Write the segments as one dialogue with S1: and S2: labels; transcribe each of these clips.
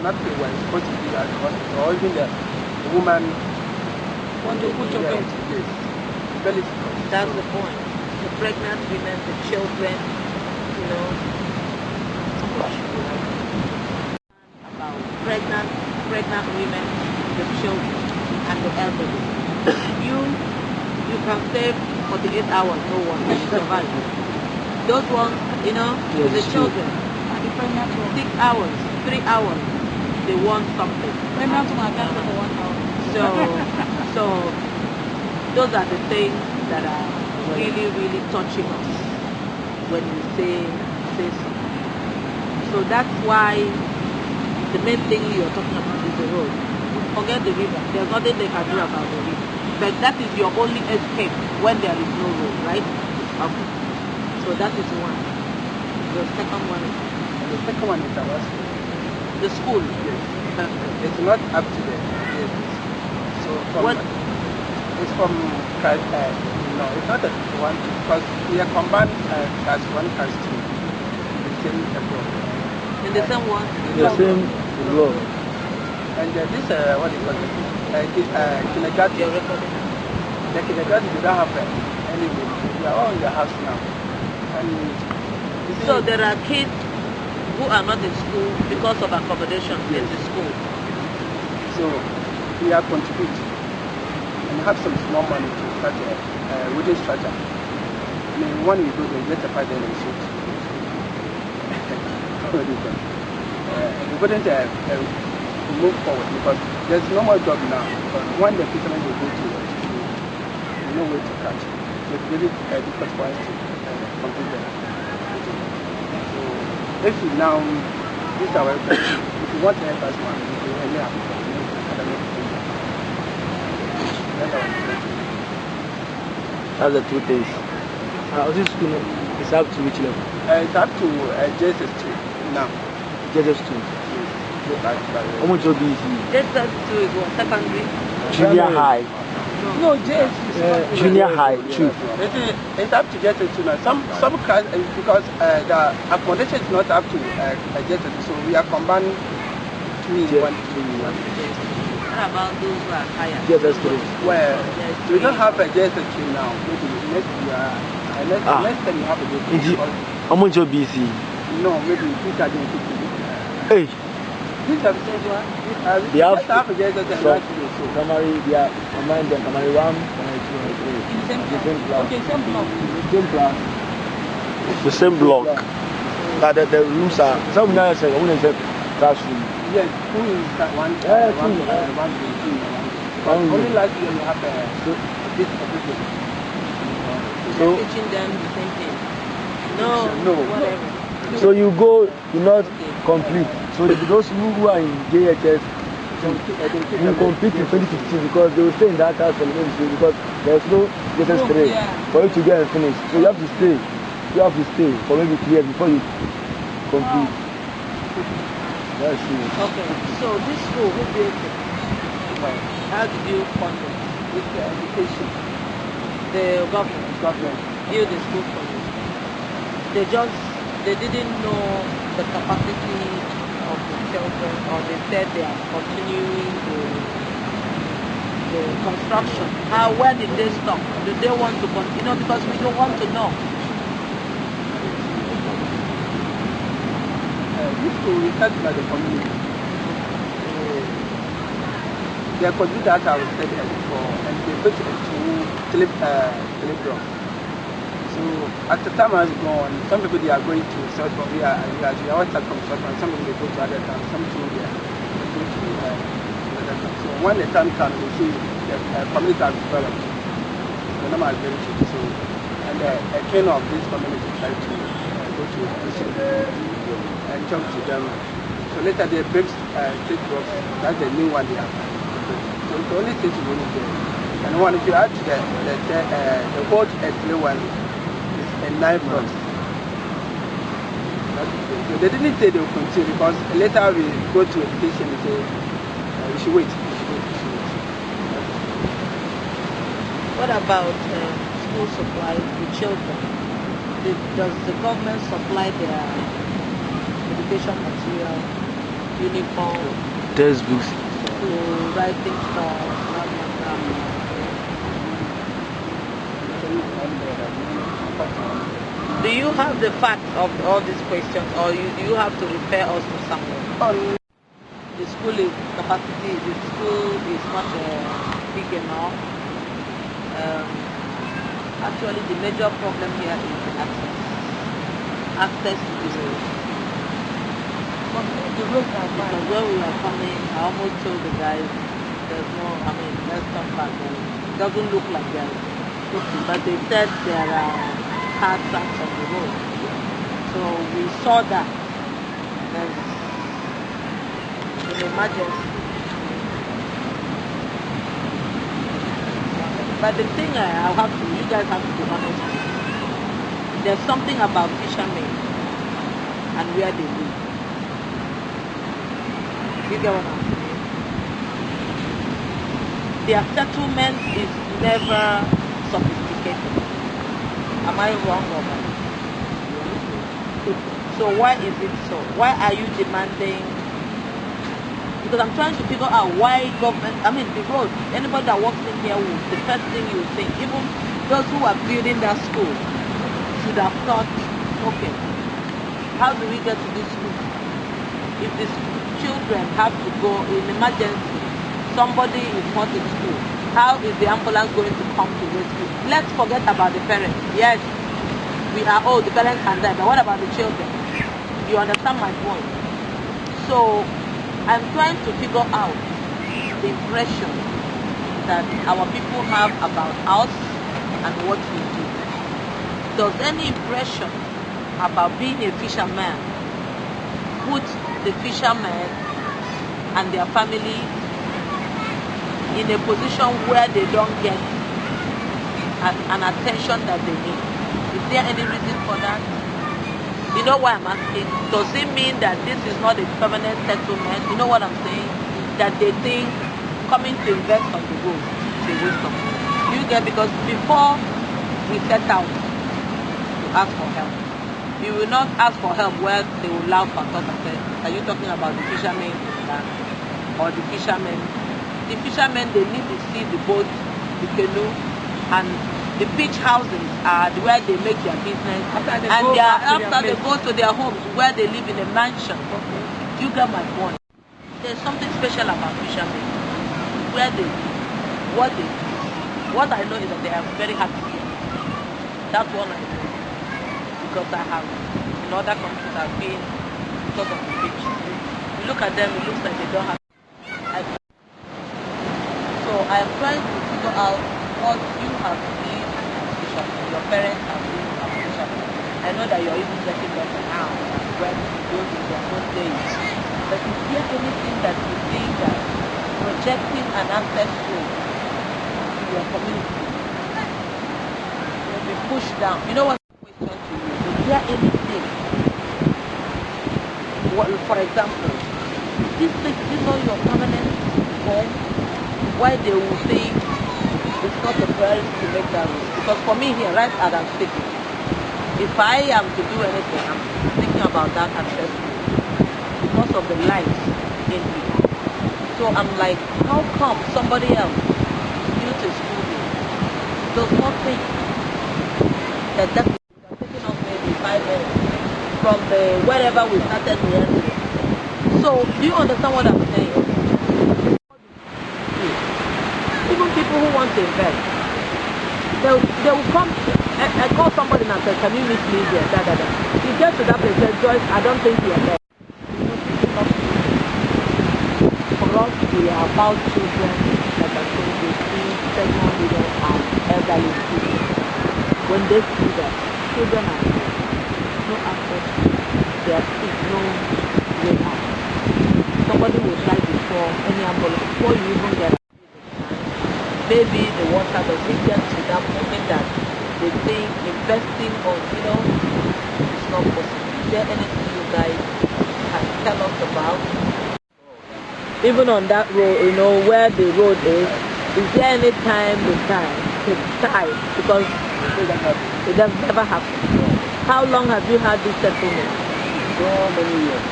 S1: cannot pay when it's supposed to be at the hospital, or even the woman
S2: want to put your bed.
S1: Yes. Very
S3: That's the point. The pregnant women, the children, you know. About pregnant women, the children, and the elderly. You can stay 48 hours, no one, and you survive. Those ones, you know, the children, 6 hours, 3 hours, they want something.
S2: Pregnant woman can for 1 hour.
S3: So those are the things that are really, really touching us when we say so. So that's why the main thing you're talking about is the road. Forget the river. There's nothing they can do about the river. But that is your only escape when there is no road, right? Okay. So that is one. The second one is
S1: our school.
S3: the school.
S1: Yes. It's not up to them. So it's from no, it's not a one because we are combined as one class two. The same block.
S3: In the same one?
S4: The same block.
S1: And this what is it? Kindergarten.
S3: You're recording.
S1: The kindergarten they don't have any room. We are all in the house now. And
S3: so there are kids who are not in school because of accommodation in the school.
S1: So we are contributing and have some small money to start a wooden structure. I mean, when we go there, we get a part and shoot. We couldn't move forward because there's no more job now. But when the fishermen will go to school, there's no way to catch. So it's really difficult for us to complete that. So if we now, this is our question, if you want to help us, man, we will help you.
S4: That's the two things. This school is up to which level?
S1: It's up to JSS2 now.
S4: JSS2. How much will be
S3: JSS2 is what, secondary?
S4: junior high?
S2: No, JS.
S4: Junior high, too.
S1: It's up to JSS2 now. Some class, because the accommodation is not up to JSS2, so we are combining 2 in 1.
S3: What about those who are higher?
S4: JSS3.
S1: Well, we don't have a JSS3 now. Maybe next year, next time you have a JSS3.
S4: How much will BC?
S1: No, maybe 2050.
S4: Hey.
S1: These are the same one. We have a JSS3 so
S4: primary, they are combined them, primary 1, primary 2, and 3.
S2: Same block. Okay, same block.
S4: Same class. The same block. That the rooms are, some now say, I want to say classroom.
S1: Yes, who is that one? Only last year you have a bit of it.
S3: So teaching them the same thing. No, whatever.
S4: So you go, you not complete. So those who are in JHS, you complete in 2015 because they will stay in that house for the next because there's no JHS3 for you to get and finish. So you have to stay. You have to stay for maybe 3 years before you complete. That's it.
S3: Okay, so this school, who built it? How did you fund it?
S1: With the education.
S3: The government built the school for you. They didn't know the capacity of the children, or they said they are continuing the construction. Where did they stop? Do they want to continue? Because we don't want to know.
S1: This school is started by the community. They are considered as I was said before, and they put it to telegram. So at the time I was gone, some people they are going to South Korea, and we are all start from South Korea, some people they go to other towns, some people they go to other towns. So when the time comes, we see the community has developed. The number is very cheap. So, and a trainer of this community tried to go to education and talk to them. So later they built state blocks. That's the new one they have. So the only state is only there. And one, if you add to the old S3 one is a 9 blocks. So they didn't say they will continue because later we go to education and say we should wait.
S3: What about school supplies to children? Does the government supply their education material uniform,
S4: Textbooks.
S3: to writing stuff, blah, blah, blah. Do you have the facts of all these questions, or do you have to refer us to someone? The school is capacity. The school is not big enough. Actually, the major problem here is the access. Access to the road.
S2: The roads are
S3: Because
S2: fine.
S3: when we were coming, I almost told the guys, there's no, let's come back. It doesn't look like there's okay. But they said there are car tracks on the road. So we saw that. There's an emergency. But the thing you guys have to be honest with. There's something about fishermen and where they live. You get what I'm saying? Their settlement is never sophisticated. Am I wrong or not? So why is it so? Why are you demanding? Because I'm trying to figure out why government, the road, anybody that walks in here, the first thing you think, even those who are building that school, should have thought, okay, how do we get to this school? If the children have to go in emergency, somebody is not in school, how is the ambulance going to come to rescue? Let's forget about the parents. Yes, we are old, the parents can die, but what about the children? You understand my point? So I'm trying to figure out the impression that our people have about us and what we do. Does any impression about being a fisherman put the fishermen and their family in a position where they don't get an attention that they need? Is there any reason for that? You know why I'm asking? Does it mean that this is not a permanent settlement? You know what I'm saying? That they think coming to invest on the road is a waste of money. You get, because before we set out to ask for help, you will not ask for help where they will laugh at us and say, are you talking about the fishermen or the fishermen? The fishermen, they need to see the boat, the canoe, and the beach houses are where they make their business, after they go to their homes where they live in a mansion. Okay. You get my point. There's something special about fishermen, where they live, what they do. What I know is that they are very happy here. That's what I know, because I have in other countries I've been because of the beach. You look at them, it looks like they don't have. So I am trying to figure out what you have been as fishermen, your parents have been as fishermen. I know that you're even getting better now when you go to your own days. But is there anything that you think that projecting an access road to your community will be pushed down? You know what question to you? Is there anything? For example, this is not your permanent home, why they will think it's not a priority to make that road? Because for me here, right as I'm speaking, if I am to do anything, I'm thinking about that access road because of the lives in me. So I'm like, how come somebody else built a school here does not think that would have taken us maybe 5 minutes from wherever we started here? So do you understand what I'm saying? Even people who want to invest, they will come and call somebody and say, can you meet me there? You get to that place, say, Joyce, I don't think you're there. For us, we are about children, like I said, they see pregnant women and elderly people. When they see that children are there, no access, they are sick, no way out. Somebody will die before any ambulance, before you even get out. Maybe the water doesn't get to that moment that they think investing on, it's not possible. Is there anything you guys can tell us about? Even on that road, where the road is there any time to tie? Because it does never happen. How long have you had this settlement?
S4: So many years.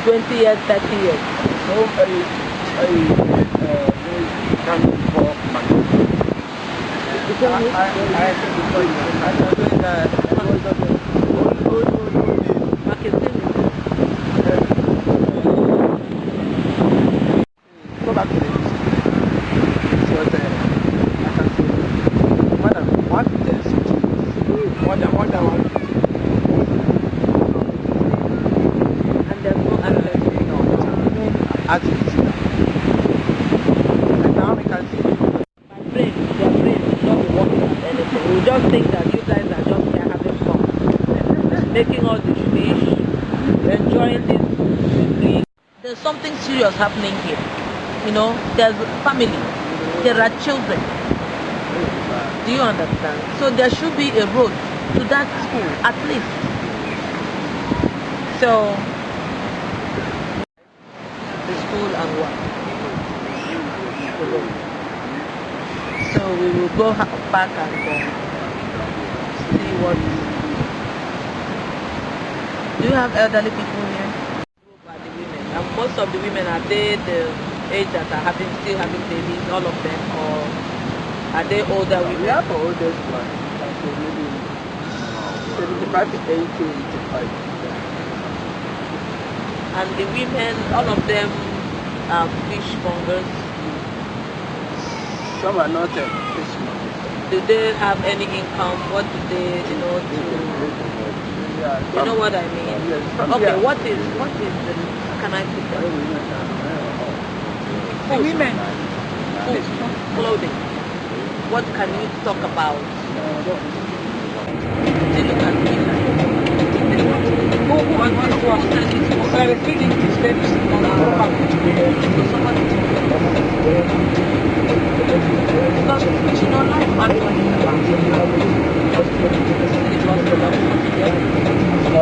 S3: 20 years, 30 years.
S4: So I come before Monday.
S1: I think before you I was doing go back to the history. It was I can say more than 150 more than 150.
S3: And there's no access to it.
S1: As you see now. And now we can see
S3: Their brain will not be working on anything. We just think that you guys are just here having fun, making all the fish, enjoying this drink. There's something serious happening here. You know, there's family, there are children. Do you understand? So there should be a road to that school, at least. So, the school and what? So we will go back and see what. Do you have elderly people here? By the women. And most of the women, are they the age that are still having babies, all of them, or are they older women?
S1: we have our oldest one, like maybe 75 to 80, 85.
S3: And the women, all of them are fishmongers.
S1: Some are not fish.
S3: Do they have any income? What do they, you know, do? You know what I mean? Okay, what is the, can I put that?
S2: The women.
S3: Food, clothing. What can you talk about? They look at me
S2: We're feeding these babies on our property.
S3: so somebody because you know life actually is about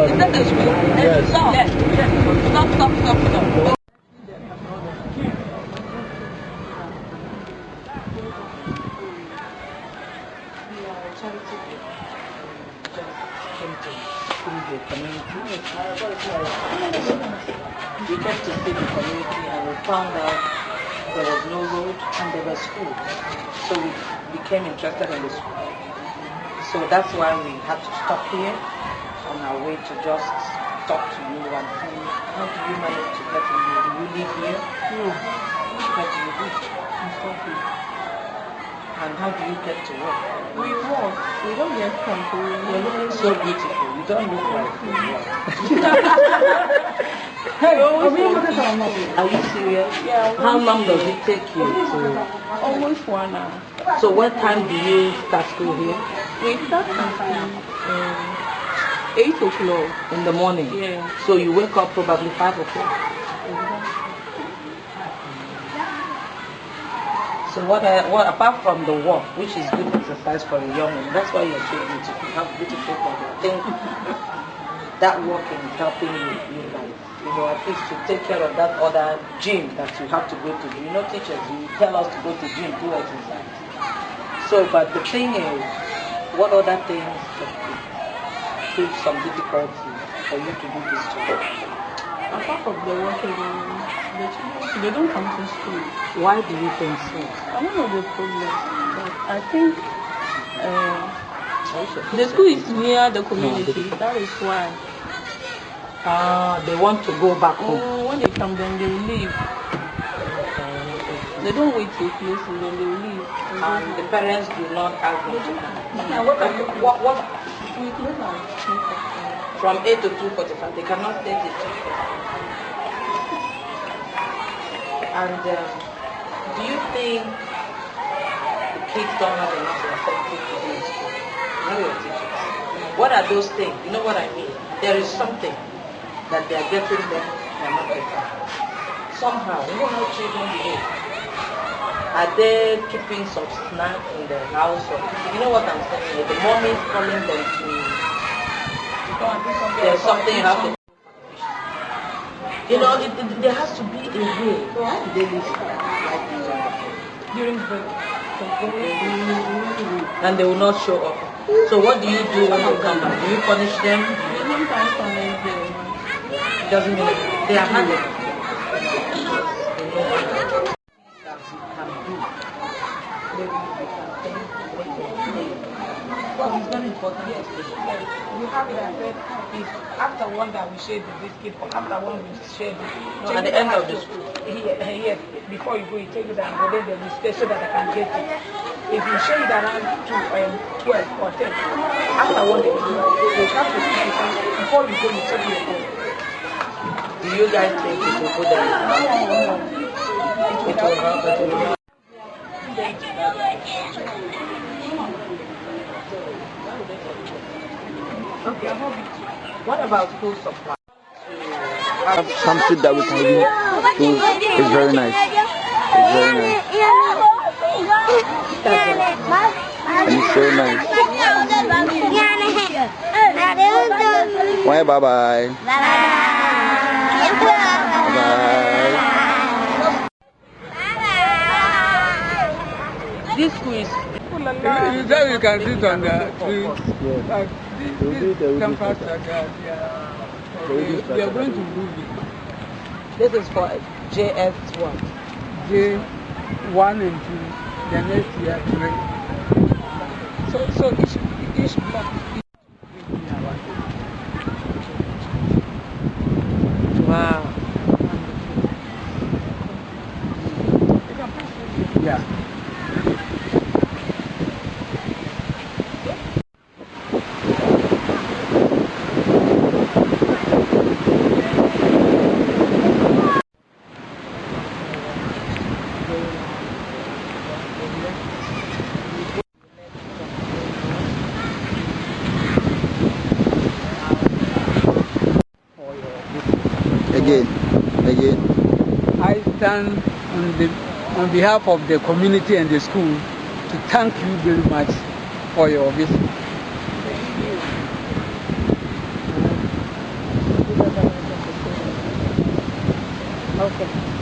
S3: is that the school?
S4: Yes.
S3: Stop. The community. We came to see the community and we found out there was no road and there were schools. So we became interested in the school. So that's why we had to stop here on our way to just talk to you and see how do you manage to get in here? Do you live here?
S2: No.
S3: Where do you live?
S2: In Scotland.
S3: And how do you get to work?
S2: We walk. We don't get
S3: You're
S2: comfortable.
S3: looking so beautiful. You don't look like you.
S2: Hey,
S3: Are you serious?
S2: Yeah.
S3: How long does it take you to?
S2: Almost 1 hour.
S3: So what time do you start school here?
S2: We start at 8 o'clock.
S3: In the morning?
S2: Yeah.
S3: So you wake up probably 5 o'clock. So what apart from the walk, which is good exercise for a young man, that's why you're so beautiful. You have beautiful body. I think that walking is helping you guys. You know, at least to take care of that other gym that you have to go to. You know, teachers, you tell us to go to gym, do exercise. So, but the thing is, what other things prove some difficulty for you to do this job?
S2: Apart from the working, the children, they don't come to school.
S3: Why do you think so?
S2: I don't know the problem, but I think the school is near the community. That is why.
S3: They want to go back home.
S2: When they come, then they will leave. They don't wait till places, then they will leave.
S3: And the parents do not ask them to come.
S2: Now, what are you?
S3: What
S2: We close at 2:45.
S3: from 8 to 2:45? They cannot stay till 2:45. And do you think the kids don't have enough incentive to do in school? Now you're teachers. What are those things? You know what I mean? There is something that they are getting them, they are not getting. Somehow, you know how children behave. Are they keeping some snack in the house? Or, you know what I'm saying? The mom is calling them to. There's something you have to. You know, there has to be a way. How do they live like this?
S2: During break.
S3: And they will not show up. So what do you do when you come back? Do you punish them?
S2: We sometimes connect them.
S3: doesn't mean they are handled.
S2: Well, it's very important. Yes, we have it. I said, if after one that we share the biscuit, or after one we share the.
S3: No, at the end of the school.
S2: Yes, before you go, you take it down, but then there will stay so that I can get it. If you share it around to 12 or 10, after one day, you have to see it. Before you go, you check your phone.
S3: Do you guys think it will put them? It will help us. Okay. What about school supply?
S5: Have something that we can do. It's very nice. It's very nice. And it's so nice. Bye bye. Bye bye.
S3: This school is.
S1: You can sit on the tree. This campus, we are going to move it.
S3: This is for JS1.
S1: J1 and 2, the next year 3. So each block.
S3: Wow.
S1: Yeah.
S5: Again.
S1: I stand on behalf of the community and the school to thank you very much for your visit.
S3: Okay.